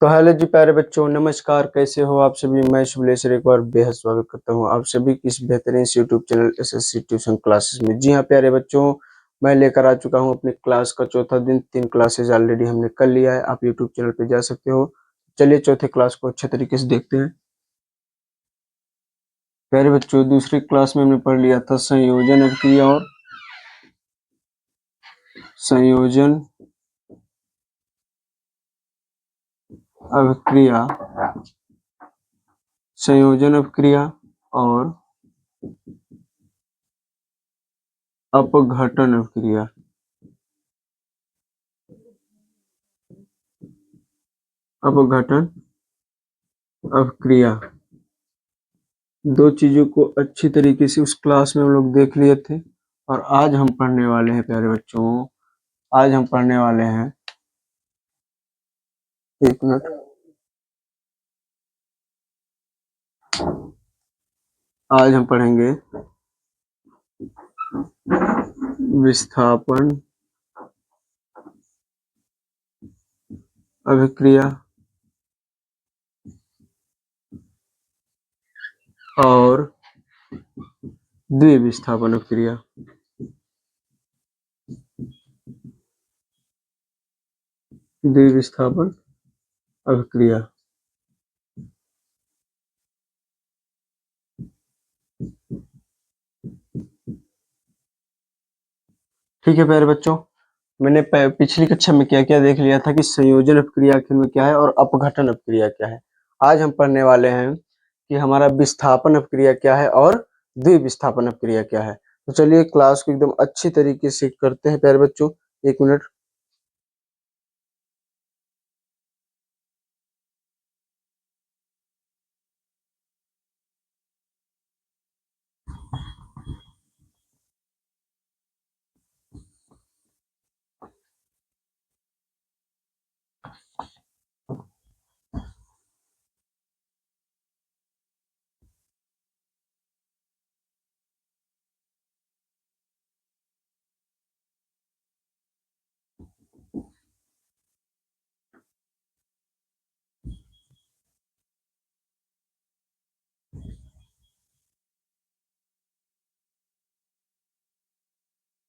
तो हेलो जी प्यारे बच्चों, नमस्कार। कैसे हो आप सभी। मैं शुभलेश्वर एक बार बेहद स्वागत करता हूं आप सभी की इस बेहतरीन YouTube channel SSC tuition classes में। जी हाँ प्यारे बच्चों, मैं लेकर आ चुका हूं अपनी क्लास का चौथा दिन। 3 क्लासेज ऑलरेडी हमने कर लिया है। आप यूट्यूब चैनल पे जा सकते हो। चलिए चौथे क्लास को अच्छे तरीके से देखते हैं। प्यारे बच्चों, दूसरी क्लास में हमने पढ़ लिया था संयोजन अभिक्रिया और संयोजन अभिक्रिया संयोजन अभिक्रिया और अपघटन अभिक्रिया। अपघटन अभिक्रिया दो चीजों को अच्छी तरीके से उस क्लास में हम लोग देख लिए थे। और आज हम पढ़ने वाले हैं प्यारे बच्चों, आज हम पढ़ने वाले हैं, एक मिनट, आज हम पढ़ेंगे विस्थापन अभिक्रिया और द्विविस्थापन अभिक्रिया। द्विविस्थापन अभिक्रिया। ठीक है प्यारे बच्चों, मैंने पिछली कक्षा में क्या क्या देख लिया था कि संयोजन अपक्रिया आखिर में क्या है और अपघटन अपक्रिया क्या है। आज हम पढ़ने वाले हैं कि हमारा विस्थापन अपक्रिया क्या है और द्विविस्थापन अपक्रिया क्या है। तो चलिए क्लास को एकदम अच्छी तरीके से करते हैं प्यारे बच्चों। एक मिनट।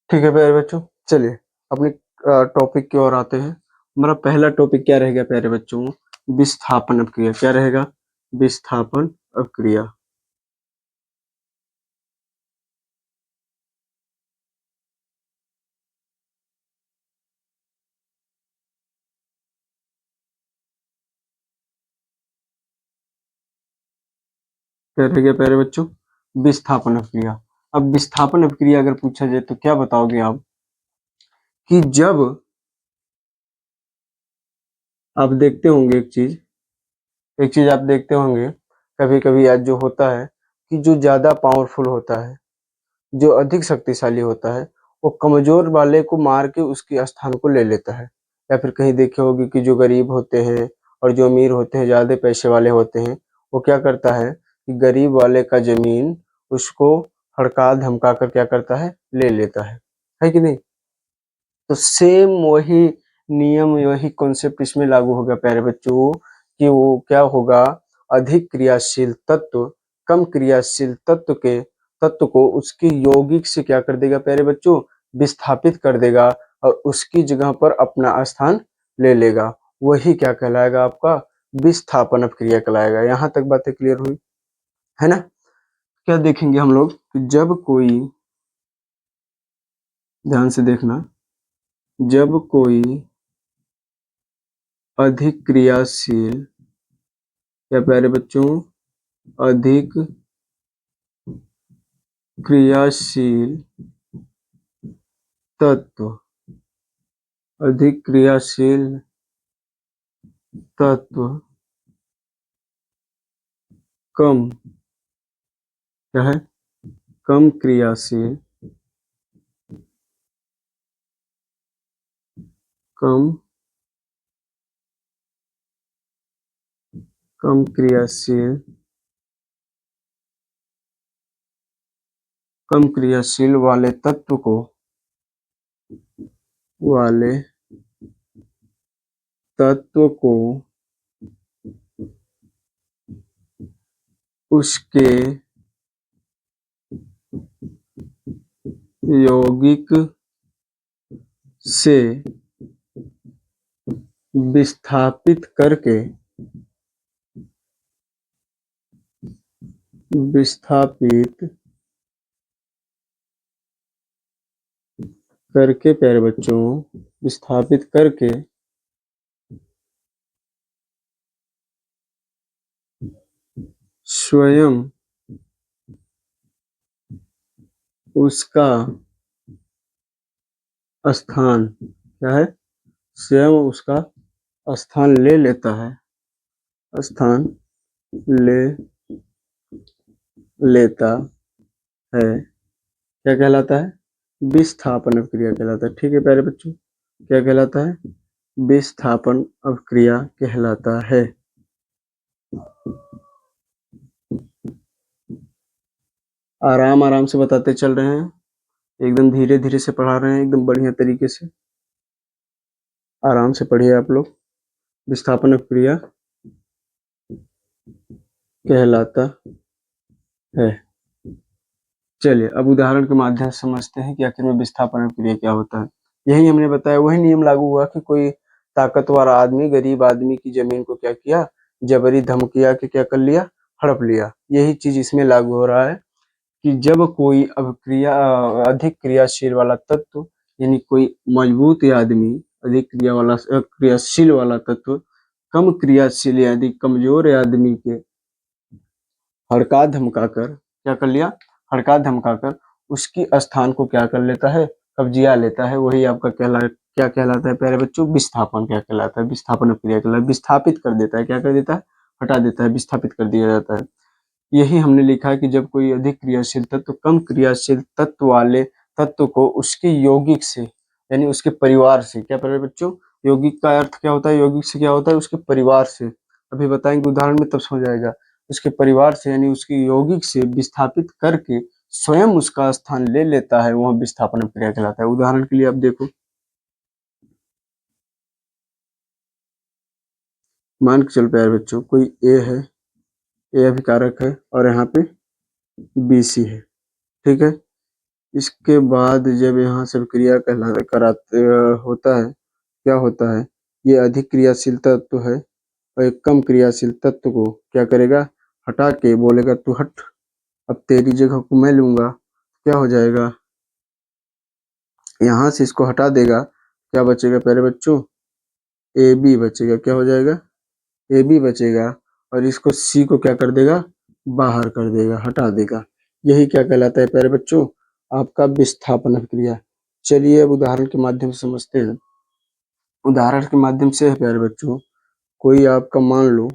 ठीक है प्यारे बच्चों, चलिए अपने टॉपिक की ओर आते हैं। हमारा पहला टॉपिक क्या रहेगा प्यारे बच्चों? विस्थापन अपक्रिया। क्या रहेगा? विस्थापन अपक्रिया। क्या रहेगा प्यारे बच्चों? विस्थापन अपक्रिया। अब विस्थापन अपक्रिया अगर पूछा जाए तो क्या बताओगे आप कि जब आप देखते होंगे एक चीज आप देखते होंगे कभी कभी आज जो होता है कि जो ज्यादा पावरफुल होता है, जो अधिक शक्तिशाली होता है, वो कमजोर वाले को मार के उसके स्थान को ले लेता है। या फिर कहीं देखे होगे कि जो गरीब होते हैं और जो अमीर होते हैं, ज्यादा पैसे वाले होते हैं, वो क्या करता है कि गरीब वाले का जमीन उसको हड़का धमका कर क्या करता है, ले लेता है कि नहीं? तो सेम वही नियम, वही कॉन्सेप्ट इसमें लागू होगा प्यारे बच्चों कि वो क्या होगा, अधिक क्रियाशील तत्व कम क्रियाशील तत्व को उसकी यौगिक से क्या कर देगा प्यारे बच्चों, विस्थापित कर देगा और उसकी जगह पर अपना स्थान ले लेगा। वही क्या कहलाएगा आपका? विस्थापन अपक्रिया कहलाएगा। यहाँ तक बातें क्लियर हुई है ना? क्या देखेंगे हम लोग कि जब कोई, ध्यान से देखना, जब कोई अधिक क्रियाशील, क्या प्यारे बच्चों, अधिक क्रियाशील तत्व, अधिक क्रियाशील तत्व कम, क्या है, कम क्रियाशील, कम कम क्रियाशील, कम क्रियाशील वाले तत्व को, वाले तत्व को उसके यौगिक से विस्थापित करके प्यारे बच्चों, विस्थापित करके स्वयं उसका स्थान क्या है, स्वयं उसका स्थान ले लेता है, स्थान ले लेता है, क्या कहलाता है, विस्थापन अभिक्रिया कहलाता है। ठीक है प्यारे बच्चों, क्या कहलाता है, विस्थापन अभिक्रिया कहलाता है। आराम आराम से बताते चल रहे हैं, एकदम धीरे धीरे से पढ़ा रहे हैं, एकदम बढ़िया तरीके से आराम से पढ़िए आप लोग। विस्थापन अभिक्रिया कहलाता है। चलिए अब उदाहरण के माध्यम से समझते हैं कि आखिर में विस्थापन अभिक्रिया क्या होता है। यही हमने बताया, वही नियम लागू हुआ कि कोई ताकतवर आदमी गरीब आदमी की जमीन को क्या किया, जबरी धमकिया के क्या कर लिया, हड़प लिया। यही चीज इसमें लागू हो रहा है कि जब कोई अभिक्रिया अधिक क्रियाशील वाला तत्व, यानी कोई मजबूत आदमी अधिक क्रियाशील वाला तत्व कम क्रियाशील यानी कमजोर आदमी के हड़का धमकाकर क्या कर लिया, हड़का धमकाकर उसकी स्थान को क्या कर लेता है, कब्जिया लेता है। वही आपका क्या कहलाता है प्यारे बच्चों, विस्थापन क्या कहलाता है, विस्थापन क्रिया कहलाता है। विस्थापित कर देता है, क्या कर देता है, हटा देता है, विस्थापित कर दिया जाता है। यही हमने लिखा है कि जब कोई अधिक क्रियाशील तत्व कम क्रियाशील तत्व वाले तत्व को उसके यौगिक से यानी उसके परिवार से, क्या प्यारे बच्चों, यौगिक का अर्थ क्या होता है, यौगिक से क्या होता है, उसके परिवार से। अभी बताएंगे उदाहरण में तब समझ आएगा। उसके परिवार से यानी उसकी यौगिक से विस्थापित करके स्वयं उसका स्थान ले लेता है, वह विस्थापन क्रिया कहलाता है। उदाहरण के लिए आप देखो, मान के चल प्यारे बच्चों, कोई ए है, ए अभिकारक है और यहाँ पे बी सी है, ठीक है। इसके बाद जब यहाँ से क्रिया कराते होता है, क्या होता है, ये अधिक क्रियाशील तत्व है और एक कम क्रियाशील तत्व को क्या करेगा, हटा के बोलेगा तू हट, अब तेरी जगह को मैं लूंगा। क्या हो जाएगा, यहाँ से इसको हटा देगा, क्या बचेगा प्यारे बच्चों, ए बी बचेगा। क्या हो जाएगा, ए बी बचेगा और इसको सी को क्या कर देगा, बाहर कर देगा, हटा देगा। यही क्या कहलाता है प्यारे बच्चों, आपका विस्थापन अभिक्रिया। चलिए अब उदाहरण के माध्यम से समझते हैं। उदाहरण के माध्यम से है प्यारे बच्चों, कोई आपका मान लो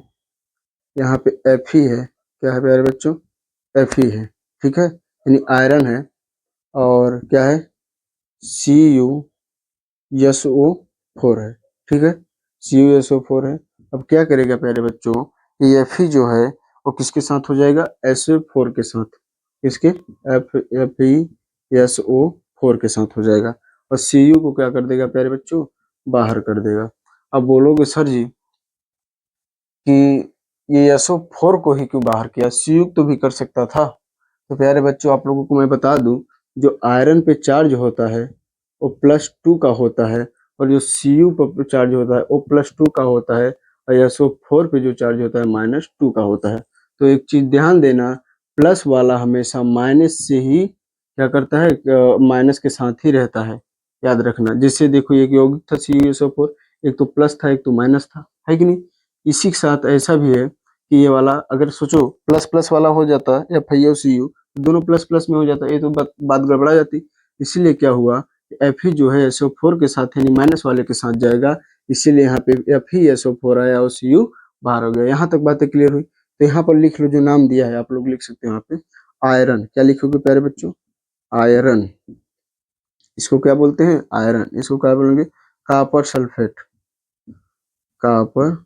यहाँ पे एफ ही है, क्या है प्यारे बच्चों, एफ ही है, ठीक है, यानी आयरन है और क्या है, CuSO4 है, ठीक है, CuSO4 है। अब क्या करेगा प्यारे बच्चों, ये एफ ही जो है वो किसके साथ हो जाएगा, SO4 के साथ, किसके, FeSO4 के साथ हो जाएगा और Cu को क्या कर देगा प्यारे बच्चों, बाहर कर देगा। अब बोलोगे सर जी कि ये SO4 को ही क्यों बाहर किया, Cu तो भी कर सकता था। तो प्यारे बच्चों आप लोगों को मैं बता दूं, जो आयरन पे चार्ज होता है वो +2 का होता है और जो Cu पर चार्ज होता है वो +2 का होता है और SO4 पे जो चार्ज होता है -2 का होता है। तो एक चीज ध्यान देना, प्लस वाला हमेशा माइनस से ही क्या करता है, माइनस के साथ ही रहता है, याद रखना। जैसे देखो एक यौगिक था CuSO4, एक तो प्लस था एक तो माइनस था, है कि नहीं। इसी के साथ ऐसा भी है कि ये वाला अगर सोचो प्लस प्लस वाला हो जाता FeO दोनों प्लस प्लस में हो जाता, ये तो बात गड़बड़ा जाती। इसीलिए क्या हुआ, Fe जो है SO4 के साथ यानी माइनस वाले के साथ जाएगा, इसीलिए यहाँ पे FeSO4 आया और Cu बाहर हो गया। यहाँ तक बातें क्लियर हुई। तो यहाँ पर लिख लो, जो नाम दिया है आप लोग लिख सकते हो यहाँ पे, आयरन। क्या लिखोगे प्यारे बच्चों, आयरन, इसको क्या बोलते हैं, आयरन। इसको क्या बोलेंगे, कॉपर सल्फेट, कॉपर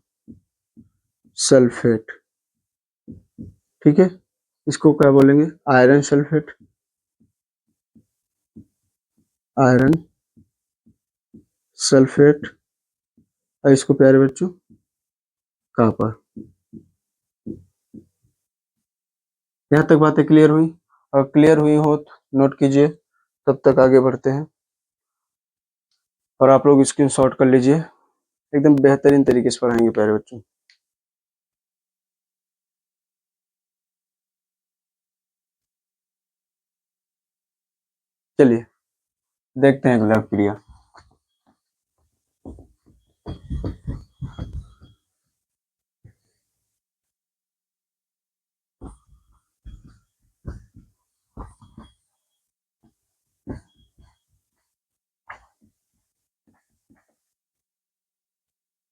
सल्फेट, ठीक है। इसको क्या बोलेंगे, आयरन सल्फेट, आयरन सल्फेट और इसको प्यारे बच्चों कॉपर। यहाँ तक बातें क्लियर हुई? और क्लियर हुई हो तो नोट कीजिए, तब तक आगे बढ़ते हैं और आप लोग स्क्रीनशॉट कर लीजिए। एकदम बेहतरीन तरीके से पढ़ाएंगे प्यारे बच्चों। चलिए देखते हैं विकल्प क्रिया।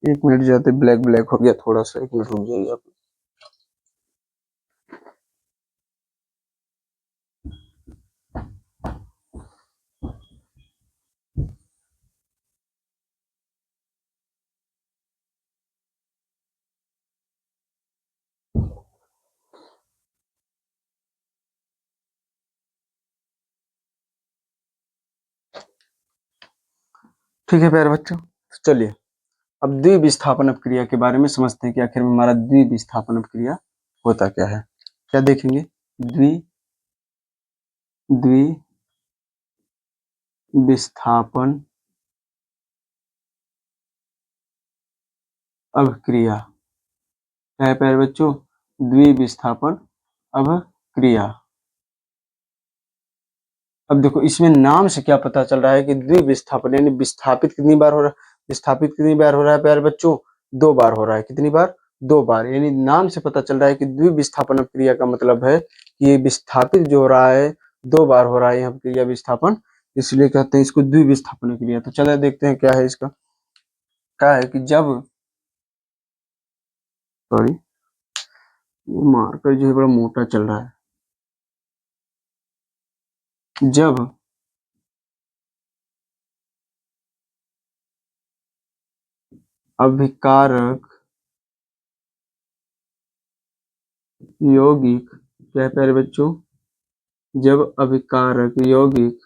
एक मिनट जाते ब्लैक ब्लैक हो गया थोड़ा सा, एक मिनट रुक जाइए आप। ठीक है प्यारे बच्चों, चलिए अब द्विविस्थापन अपक्रिया के बारे में समझते हैं कि आखिर में हमारा द्विविस्थापन अपक्रिया होता क्या है। क्या देखेंगे? द्विविस्थापन अपक्रिया क्या है प्यारे बच्चों? द्विविस्थापन अपक्रिया। अब देखो इसमें नाम से क्या पता चल रहा है कि द्विविस्थापन यानी विस्थापित कितनी बार हो रहा है? विस्थापित कितनी बार हो रहा है प्यारे बच्चों? 2 बार हो रहा है। कितनी बार? 2 बार। यानी नाम से पता चल रहा है कि द्विविस्थापन क्रिया का मतलब है कि ये विस्थापित जो हो रहा है 2 बार हो रहा है, यहाँ क्रिया विस्थापन, इसलिए कहते हैं इसको द्विविस्थापन क्रिया। तो चलिए देखते हैं क्या है इसका। क्या है कि जब, सॉरी मार्कर जो है बड़ा मोटा चल रहा है। जब अभिकारक यौगिक, क्या है प्यारे बच्चों? जब अभिकारक यौगिक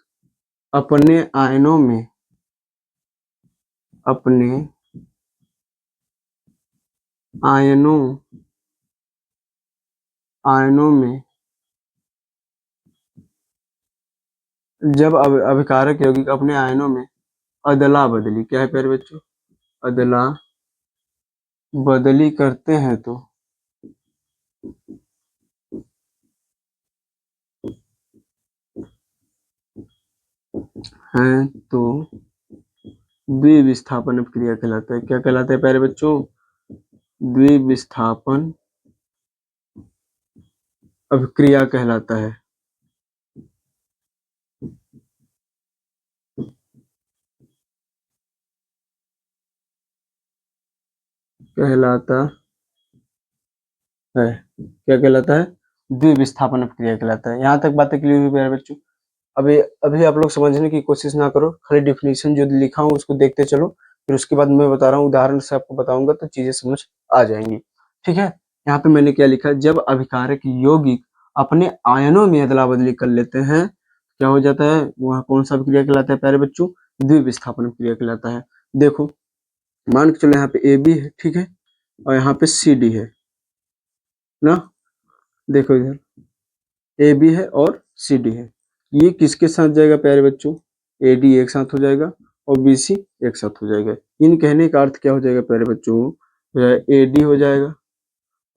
अपने आयनों में, अपने आयनों आयनों में, जब अभिकारक यौगिक अपने आयनों में अदला बदली, क्या है प्यारे बच्चों? अदला बदली करते हैं तो हैं तो द्विविस्थापन क्रिया कहलाता है। क्या कहलाता है प्यारे बच्चों? द्विविस्थापन अभिक्रिया कहलाता है। कहलाता है। क्या कहलाता है? द्विविस्थापन अभिक्रिया कहलाता है। यहाँ तक बातें क्लियर हुई प्यारे बच्चों? अभी अभी आप लोग समझने की कोशिश ना करो, खाली डिफिनीशन जो लिखा हूँ उसको देखते चलो, फिर उसके बाद मैं बता रहा हूँ, उदाहरण से आपको बताऊंगा तो चीजें समझ आ जाएंगी। ठीक है, यहाँ पे मैंने क्या लिखा? जब अभिकारक यौगिक अपने आयनों में अदला बदली कर लेते हैं, क्या हो जाता है? वह कौन सा क्रिया कहलाता है प्यारे बच्चों? द्विविस्थापन क्रिया कहलाता है। देखो मान के चलो यहाँ पे ए बी है, ठीक है, और यहाँ पे सी डी है ना। देखो इधर ए बी है और सी डी है, ये किसके साथ जाएगा प्यारे बच्चों? ए डी एक साथ हो जाएगा और बी सी एक साथ हो जाएगा। इन कहने का अर्थ क्या हो जाएगा प्यारे बच्चों? ए डी हो जाएगा,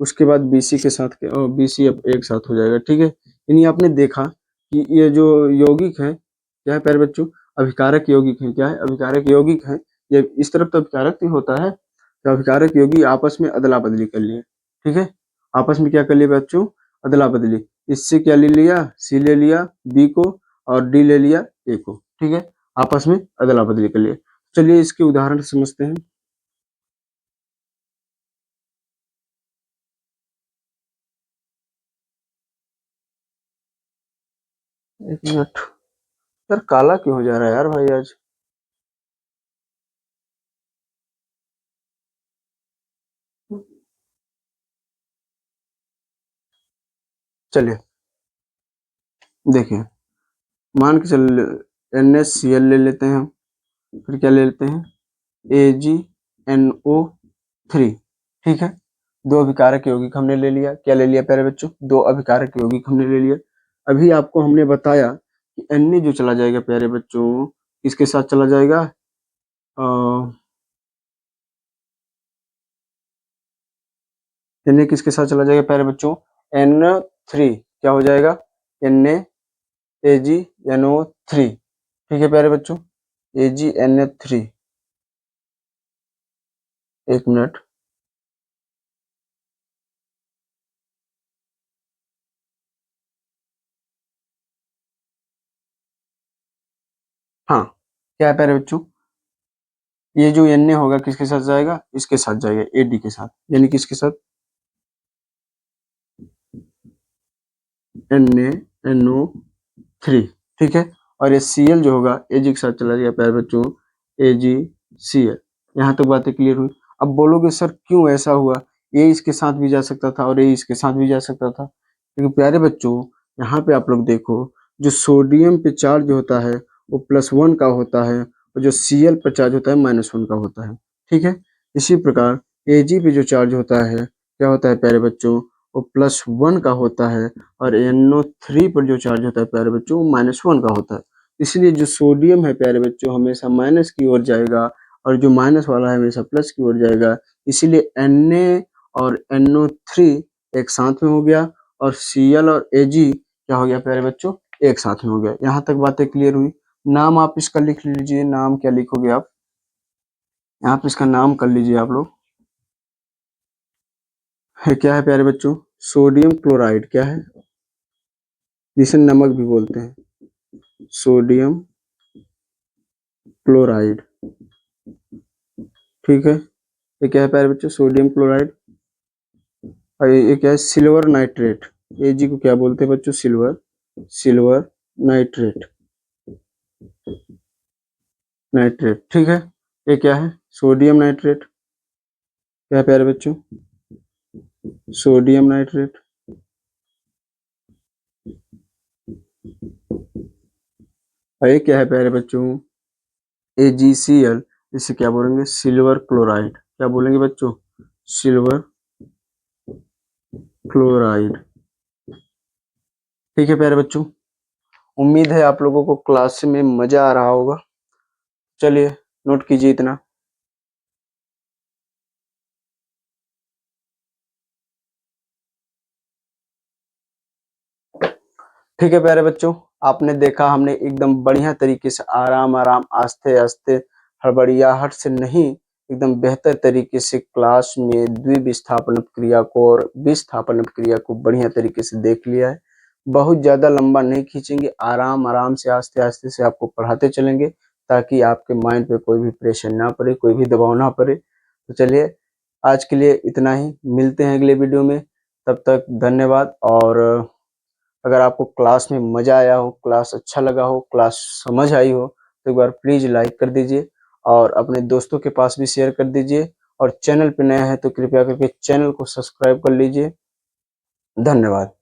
उसके बाद बी सी के साथ और बी सी अब एक साथ हो जाएगा। ठीक है, यानी आपने देखा कि ये जो यौगिक है, क्या है प्यारे बच्चों? अभिकारक यौगिक है। क्या है? अभिकारक यौगिक है। ये इस तरफ तो अभिकारक ही होता है, तो अभिकारक यौगिक आपस में अदला बदली कर लिए। ठीक है, आपस में क्या कर लिए बच्चों? अदला बदली। इससे क्या ले लिया? सी ले लिया बी को, और डी ले लिया ए को। ठीक है, आपस में अदला बदली कर लिए। चलिए इसके उदाहरण समझते हैं। एक मिनट यार, काला क्यों हो जा रहा है यार भाई आज? चलिए देखिए, मान के चल NaCl ले लेते हैं हम, फिर क्या ले लेते हैं? AgNO3। ठीक है, दो अभिकारक यौगिक हमने ले लिया। क्या ले लिया प्यारे बच्चों? दो अभिकारक यौगिक हमने ले लिया। अभी आपको हमने बताया कि Na जो चला जाएगा प्यारे बच्चों, किसके साथ चला जाएगा? Na किसके साथ चला जाएगा प्यारे बच्चों? N3 क्या हो जाएगा? NaAgNO3। ठीक है प्यारे बच्चों, AgNO3। एक मिनट, हाँ क्या है प्यारे बच्चों, ये जो Na होगा किसके साथ जाएगा? इसके साथ जाएगा, Ad के साथ, यानी किसके साथ? NaNO3। ठीक है, और ये Cl जो होगा Ag के साथ चला जाएगा प्यारे बच्चों, AgCl। यहाँ तक बातें क्लियर हुई। अब बोलोगे सर क्यों ऐसा हुआ? ये इसके साथ भी जा सकता था और ये इसके साथ भी जा सकता था, क्योंकि प्यारे बच्चों यहाँ पे आप लोग देखो, जो सोडियम पे चार्ज होता है वो +1 का होता है, और जो Cl पर चार्ज होता है -1 का होता है। ठीक है, इसी प्रकार Ag पे जो चार्ज होता है क्या होता है प्यारे बच्चों? वो +1 का होता है, और NO3 पर जो चार्ज होता है प्यारे बच्चों वो -1 का होता है। इसलिए जो सोडियम है प्यारे बच्चों हमेशा माइनस की ओर जाएगा, और जो माइनस वाला है हमेशा प्लस की ओर जाएगा। इसीलिए Na और NO3 एक साथ में हो गया, और Cl और Ag क्या हो गया प्यारे बच्चों? एक साथ में हो गया। यहाँ तक बातें क्लियर हुई। नाम आप इसका लिख लीजिए, नाम क्या लिखोगे आप? यहाँ पे इसका नाम कर लीजिए आप लोग। क्या है प्यारे बच्चों? Sodium chloride. क्या है? जिसे नमक भी बोलते हैं, सोडियम क्लोराइड। ठीक है, ये क्या है प्यारे बच्चों? Sodium chloride. और ये क्या है? Silver nitrate. Ag को क्या बोलते हैं बच्चों? Silver nitrate. नाइट्रेट। ठीक है, ये क्या है? Sodium nitrate. क्या है प्यारे बच्चों? Sodium nitrate. और ये क्या है प्यारे बच्चों? AgCl। इसे क्या बोलेंगे? Silver chloride. क्या बोलेंगे बच्चों? Silver chloride. ठीक है प्यारे बच्चों, उम्मीद है आप लोगों को क्लास में मजा आ रहा होगा। चलिए नोट कीजिए इतना। ठीक है प्यारे बच्चों, आपने देखा हमने एकदम बढ़िया तरीके से आराम आराम आस्ते आस्ते हड़बड़ियाहट से नहीं, एकदम बेहतर तरीके से क्लास में द्विविस्थापन क्रिया को और विस्थापन क्रिया को बढ़िया तरीके से देख लिया है। बहुत ज्यादा लंबा नहीं खींचेंगे, आराम आराम से आस्ते आस्ते से आपको पढ़ाते चलेंगे, ताकि आपके माइंड पे कोई भी प्रेशर ना पड़े, कोई भी दबाव ना पड़े। तो चलिए आज के लिए इतना ही, मिलते हैं अगले वीडियो में। तब तक धन्यवाद। और अगर आपको क्लास में मजा आया हो, क्लास अच्छा लगा हो, क्लास समझ आई हो, तो एक बार प्लीज लाइक कर दीजिए, और अपने दोस्तों के पास भी शेयर कर दीजिए। और चैनल पे नया है तो कृपया करके चैनल को सब्सक्राइब कर लीजिए। धन्यवाद।